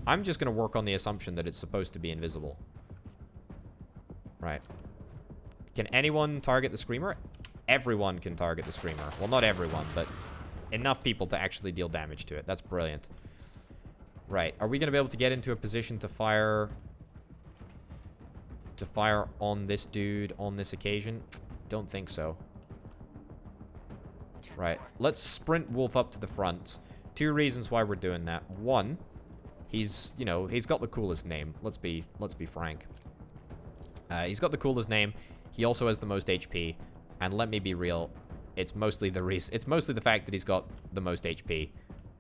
I'm just going to work on the assumption that it's supposed to be invisible. Right. Can anyone target the screamer? Everyone can target the screamer. Well, not everyone, but enough people to actually deal damage to it. That's brilliant. Right. Are we going to be able to get into a position to fire on this dude on this occasion? Don't think so. Right. Let's sprint Wolf up to the front. 2 reasons why we're doing that. 1, he's, you know, he's got the coolest name. Let's be frank. He's got the coolest name. He also has the most HP. And let me be real, it's mostly the fact that he's got the most HP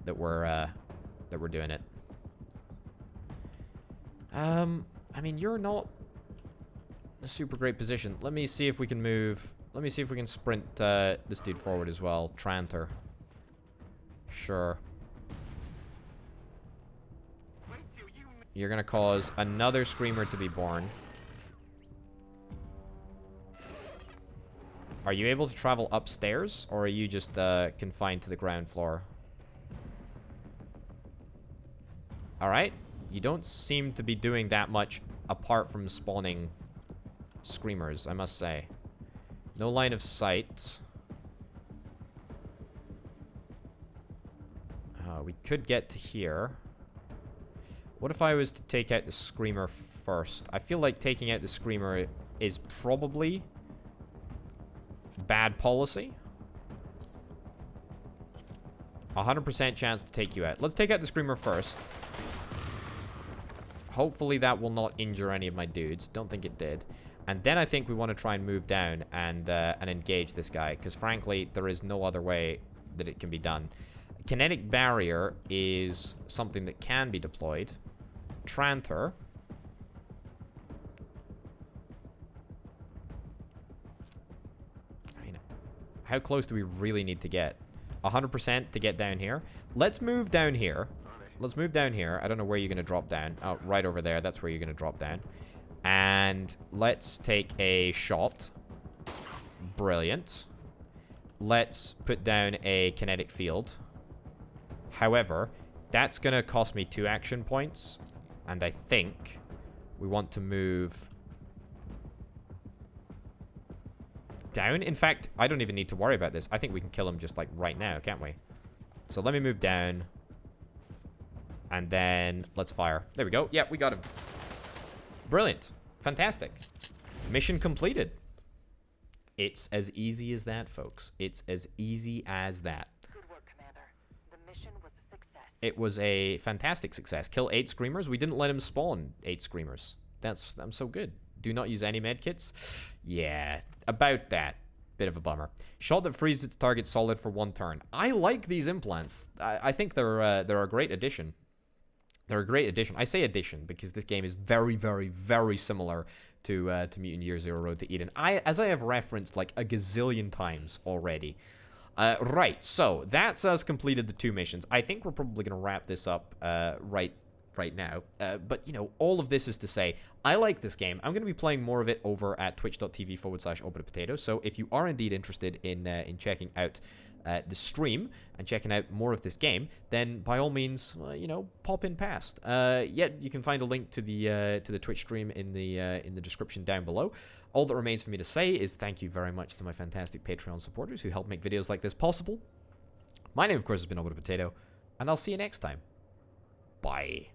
that we're doing it. I mean, you're not a super great position. Let me see if we can move. Let me see if we can sprint this dude forward as well. Tranter. Sure. You're gonna cause another screamer to be born. Are you able to travel upstairs, or are you just confined to the ground floor? Alright. You don't seem to be doing that much apart from spawning screamers, I must say. No line of sight. We could get to here. What if I was to take out the screamer first? I feel like taking out the screamer is probably bad policy. 100% chance to take you out. Let's take out the screamer first. Hopefully that will not injure any of my dudes. Don't think it did. And then I think we want to try and move down and engage this guy. Because frankly, there is no other way that it can be done. Kinetic barrier is something that can be deployed. Tranter. I mean, how close do we really need to get? 100% to get down here. Let's move down here. Let's move down here. I don't know where you're going to drop down. Oh, right over there. That's where you're going to drop down. And let's take a shot. Brilliant. Let's put down a kinetic field. However, that's going to cost me 2 action points. And I think we want to move down. In fact, I don't even need to worry about this. I think we can kill him just like right now, can't we? So let me move down. And then let's fire. There we go. Yeah, we got him. Brilliant. Fantastic. Mission completed. It's as easy as that, folks. It's as easy as that. Good work, Commander. The mission was a success. It was a fantastic success. Kill 8 screamers. We didn't let him spawn 8 screamers. I'm so good. Do not use any medkits. Yeah, about that. Bit of a bummer. Shot that freezes its target solid for 1 turn. I like these implants. I think they're a great addition. They're a great addition. I say addition because this game is very, very, very similar to Mutant Year Zero Road to Eden. As I have referenced like a gazillion times already. Right, so that's us completed the 2 missions. I think we're probably going to wrap this up right now. But, you know, all of this is to say, I like this game. I'm going to be playing more of it over at twitch.tv/openpotato. So if you are indeed interested in checking out the stream and checking out more of this game, then by all means, you know, pop in past. You can find a link to the Twitch stream in the description down below. All that remains for me to say is thank you very much to my fantastic Patreon supporters who help make videos like this possible. My name, of course, has been Open Potato, and I'll see you next time. Bye.